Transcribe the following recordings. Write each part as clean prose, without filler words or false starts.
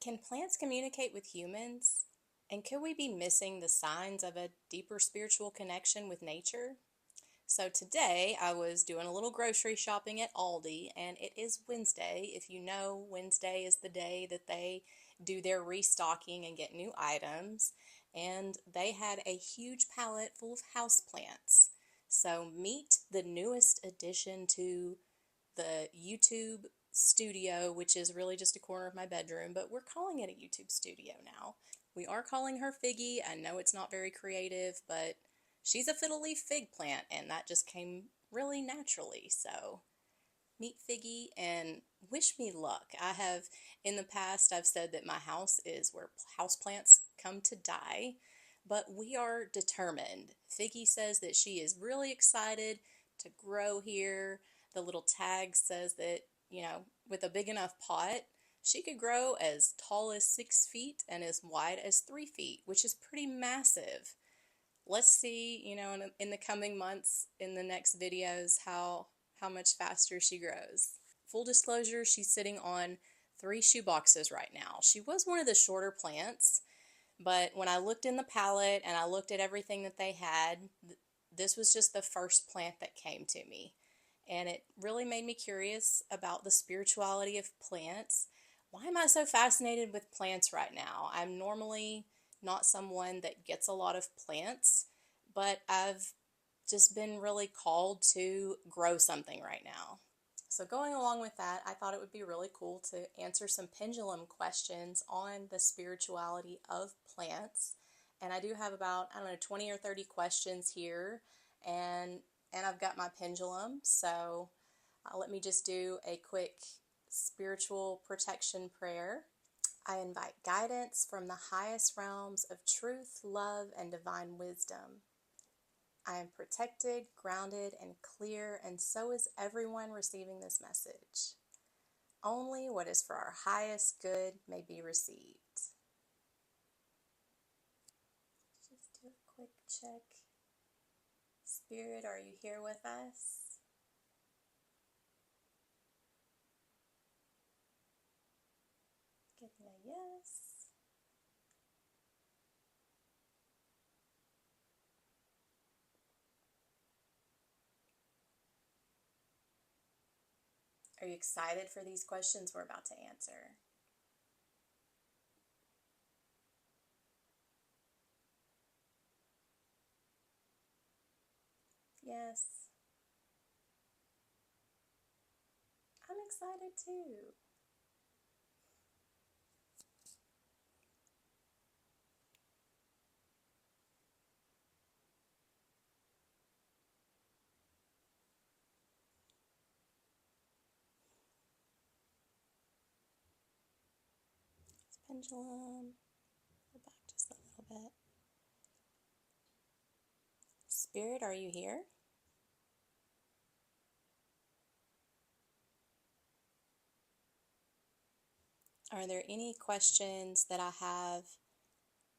Can plants communicate with humans? And could we be missing the signs of a deeper spiritual connection with nature? So today I was doing a little grocery shopping at Aldi, and it is Wednesday. If you know, Wednesday is the day that they do their restocking and get new items. And they had a huge pallet full of houseplants. So meet the newest addition to the YouTube studio, which is really just a corner of my bedroom, but we're calling it a YouTube studio now. We are calling her Figgy. I know it's not very creative, but she's a fiddle leaf fig plant, and that just came really naturally. So meet Figgy and wish me luck. In the past, I've said that my house is where houseplants come to die, but we are determined. Figgy says that she is really excited to grow here. The little tag says that, with a big enough pot, she could grow as tall as 6 feet and as wide as 3 feet, which is pretty massive. Let's see, in the coming months, in the next videos, how much faster she grows. Full disclosure, she's sitting on 3 shoeboxes right now. She was one of the shorter plants, but when I looked in the palette and I looked at everything that they had, this was just the first plant that came to me. And it really made me curious about the spirituality of plants. Why am I so fascinated with plants right now? I'm normally not someone that gets a lot of plants, but I've just been really called to grow something right now. So going along with that, I thought it would be really cool to answer some pendulum questions on the spirituality of plants. And I do have about, 20 or 30 questions here, and I've got my pendulum. So let me just do a quick spiritual protection prayer. I invite guidance from the highest realms of truth, love, and divine wisdom. I am protected, grounded, and clear, and so is everyone receiving this message. Only what is for our highest good may be received. Just do a quick check. Spirit, are you here with us? Getting a yes. Are you excited for these questions we're about to answer? Yes. I'm excited too. This pendulum. Go back just a little bit. Spirit, are you here? Are there any questions that I have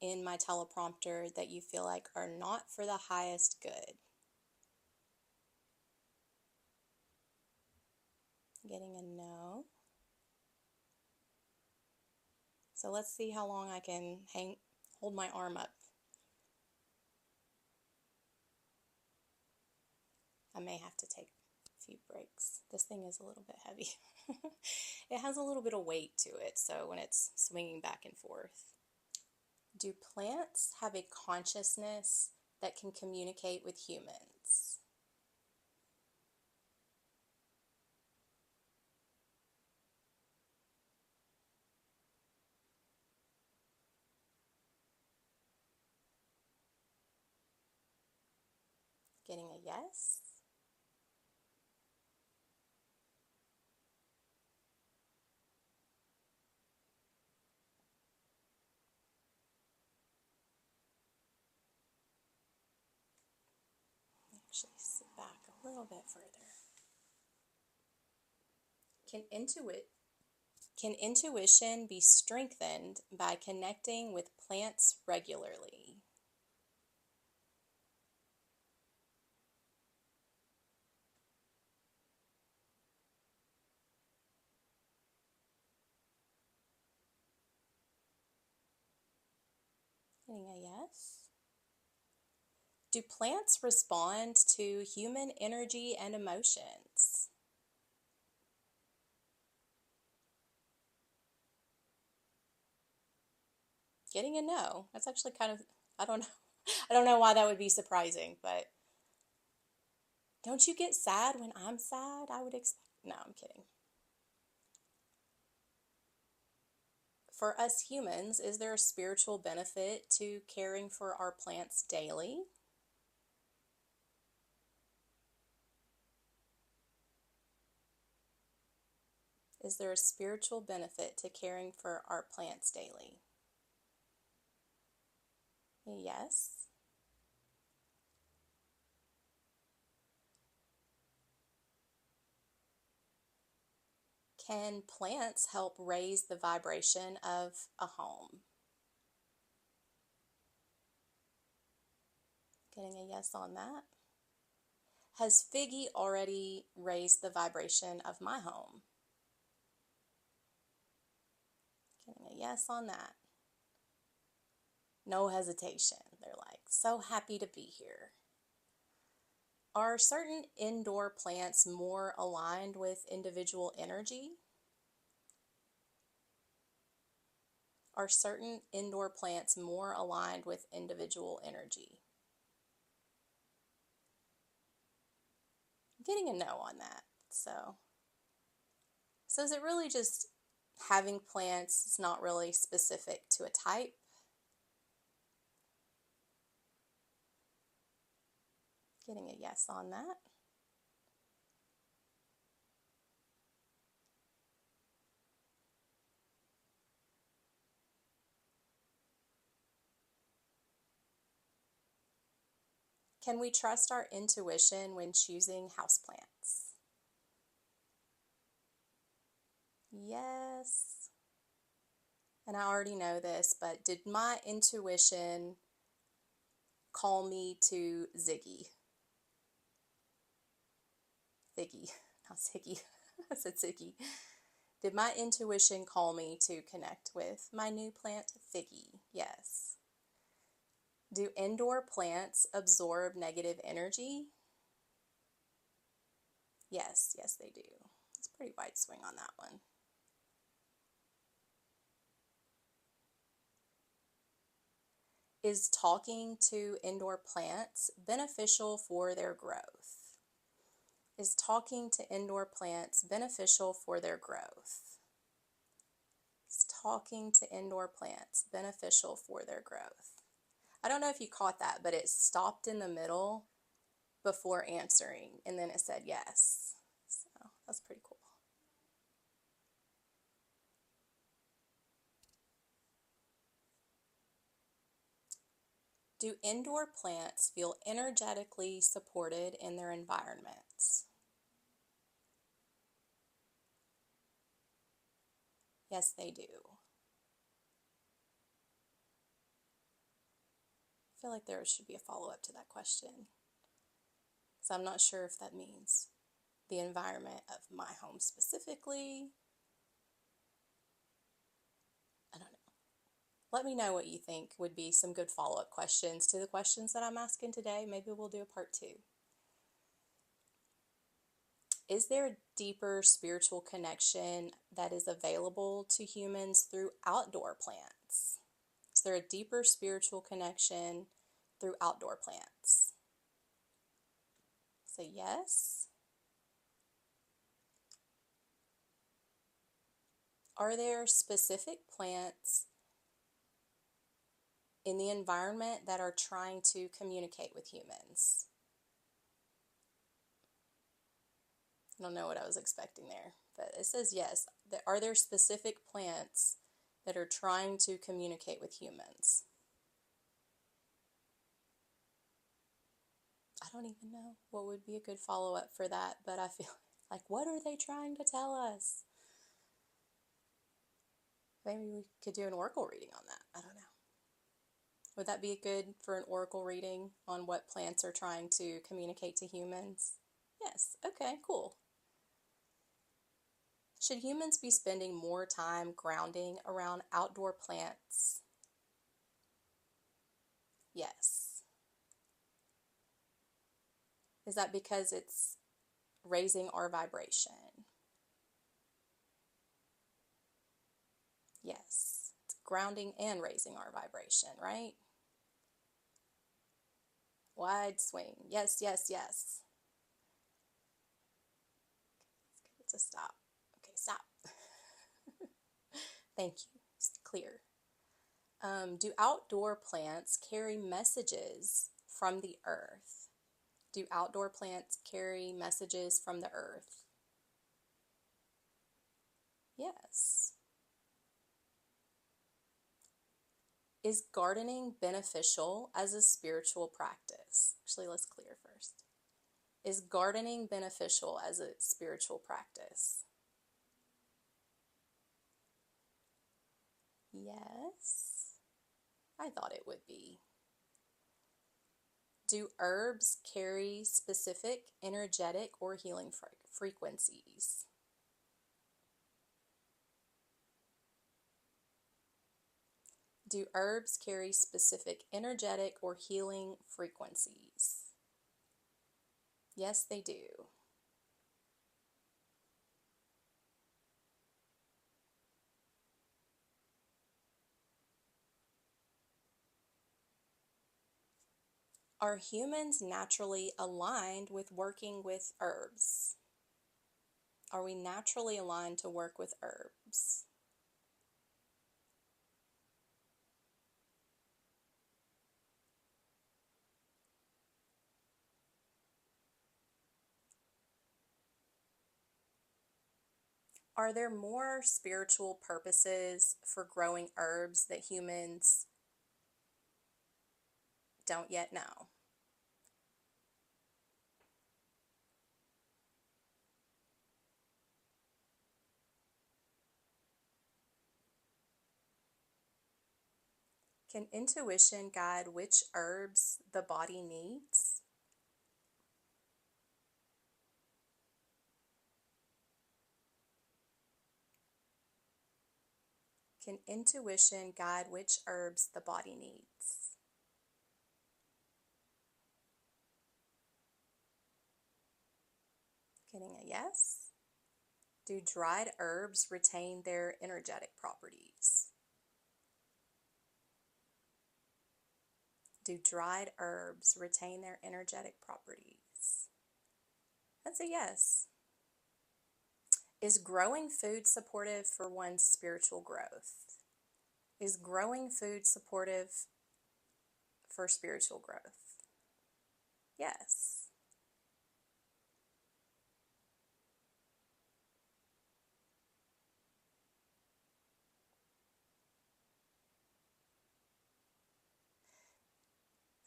in my teleprompter that you feel like are not for the highest good? Getting a no. So let's see how long I can hold my arm up. I may have to take a few breaks. This thing is a little bit heavy. It has a little bit of weight to it, so when it's swinging back and forth. Do plants have a consciousness that can communicate with humans? Getting a yes. Actually sit back a little bit further. Can intuition be strengthened by connecting with plants regularly? Getting a yes. Do plants respond to human energy and emotions? Getting a no. That's actually kind of, I don't know. I don't know why that would be surprising, but don't you get sad when I'm sad? I would expect. No, I'm kidding. For us humans, is there a spiritual benefit to caring for our plants daily? Is there a spiritual benefit to caring for our plants daily? Yes. Can plants help raise the vibration of a home? Getting a yes on that. Has Figgy already raised the vibration of my home? Getting a yes on that. No hesitation. They're like, so happy to be here. Are certain indoor plants more aligned with individual energy? Are certain indoor plants more aligned with individual energy? I'm getting a no on that. So is it really just having plants? It's not really specific to a type. Getting a yes on that. Can we trust our intuition when choosing houseplants? Yes. And I already know this, but did my intuition call me to Ziggy? Ziggy, not Ziggy. I said Ziggy. Did my intuition call me to connect with my new plant, Figgy? Yes. Do indoor plants absorb negative energy? Yes, yes, they do. It's a pretty wide swing on that one. Is talking to indoor plants beneficial for their growth? Is talking to indoor plants beneficial for their growth? Is talking to indoor plants beneficial for their growth? I don't know if you caught that, but it stopped in the middle before answering, and then it said yes. So that's pretty cool. Do indoor plants feel energetically supported in their environments? Yes, they do. I feel like there should be a follow-up to that question. So I'm not sure if that means the environment of my home specifically. I don't know. Let me know what you think would be some good follow-up questions to the questions that I'm asking today. Maybe we'll do a part 2. Is there a deeper spiritual connection that is available to humans through outdoor plants? Is there a deeper spiritual connection through outdoor plants? Say yes. Are there specific plants in the environment that are trying to communicate with humans? I don't know what I was expecting there, but it says yes. Are there specific plants that are trying to communicate with humans? I don't even know what would be a good follow-up for that, but I feel like, what are they trying to tell us? Maybe we could do an oracle reading on that. I don't know. Would that be good for an oracle reading on what plants are trying to communicate to humans? Yes. Okay, cool. Should humans be spending more time grounding around outdoor plants? Yes. Is that because it's raising our vibration? Yes. It's grounding and raising our vibration, right? Wide swing. Yes, yes, yes. Let's get it to stop. Okay, stop. Thank you. It's clear. Do outdoor plants carry messages from the earth? Do outdoor plants carry messages from the earth? Yes. Is gardening beneficial as a spiritual practice? Actually, let's clear first. Is gardening beneficial as a spiritual practice? Yes, I thought it would be. Do herbs carry specific energetic or healing frequencies? Do herbs carry specific energetic or healing frequencies? Yes, they do. Are humans naturally aligned with working with herbs? Are we naturally aligned to work with herbs? Are there more spiritual purposes for growing herbs that humans don't yet know? Can intuition guide which herbs the body needs? Can intuition guide which herbs the body needs? Getting a yes. Do dried herbs retain their energetic properties? Do dried herbs retain their energetic properties? That's a yes. Is growing food supportive for one's spiritual growth? Is growing food supportive for spiritual growth? Yes.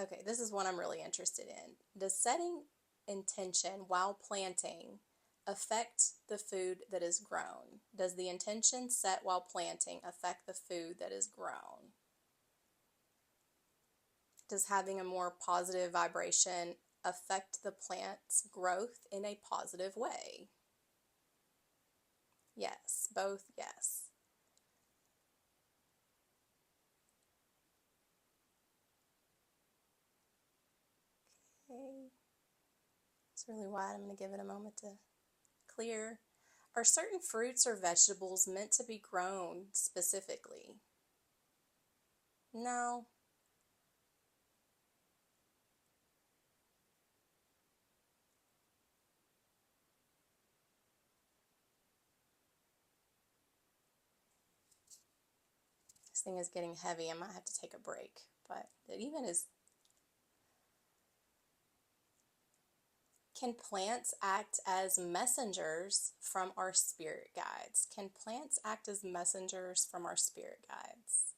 Okay, this is one I'm really interested in. Does setting intention while planting affect the food that is grown? Does the intention set while planting affect the food that is grown? Does having a more positive vibration affect the plant's growth in a positive way? Yes, both yes. Okay, it's really wide. I'm going to give it a moment to clear. Are certain fruits or vegetables meant to be grown specifically? No. This thing is getting heavy. I might have to take a break, but it even is. Can plants act as messengers from our spirit guides? Can plants act as messengers from our spirit guides?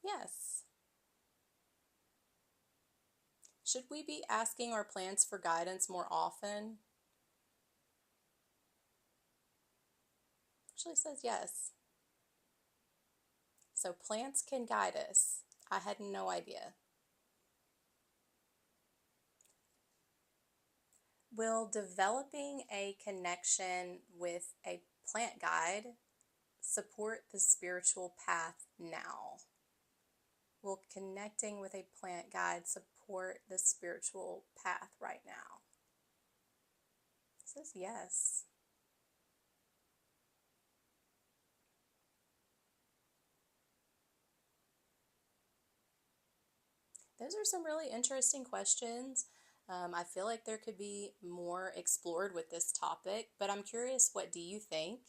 Yes. Should we be asking our plants for guidance more often? Actually says yes. So plants can guide us. I had no idea. Will developing a connection with a plant guide support the spiritual path now? Will connecting with a plant guide support the spiritual path right now? It says yes. Those are some really interesting questions. I feel like there could be more explored with this topic, but I'm curious, what do you think?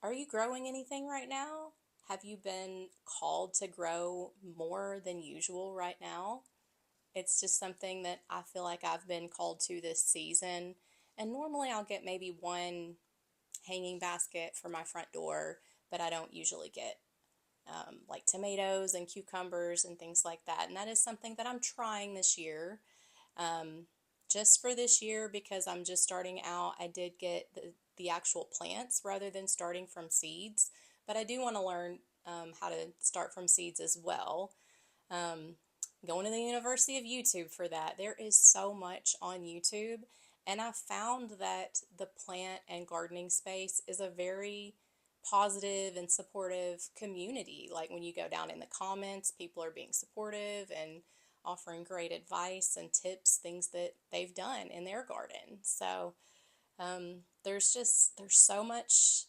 Are you growing anything right now? Have you been called to grow more than usual right now? It's just something that I feel like I've been called to this season. And normally I'll get maybe one hanging basket for my front door, but I don't usually get like tomatoes and cucumbers and things like that. And that is something that I'm trying this year. Um, just for this year, because I'm just starting out, I did get the actual plants rather than starting from seeds. But I do want to learn how to start from seeds as well. Um, Going to the University of YouTube for that. There is so much on YouTube. And I found that the plant and gardening space is a very positive and supportive community. Like when you go down in the comments, people are being supportive and offering great advice and tips, things that they've done in their garden. So there's so much,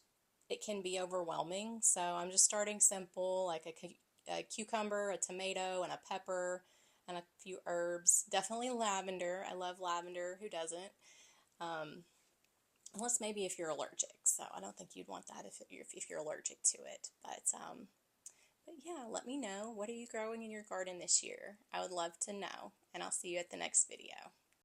it can be overwhelming. So I'm just starting simple, like a cucumber, a tomato, and a pepper, and a few herbs. Definitely lavender. I love lavender. Who doesn't? Um, Unless maybe if you're allergic. So I don't think you'd want that if you're allergic to it. But yeah, let me know. What are you growing in your garden this year? I would love to know. And I'll see you at the next video.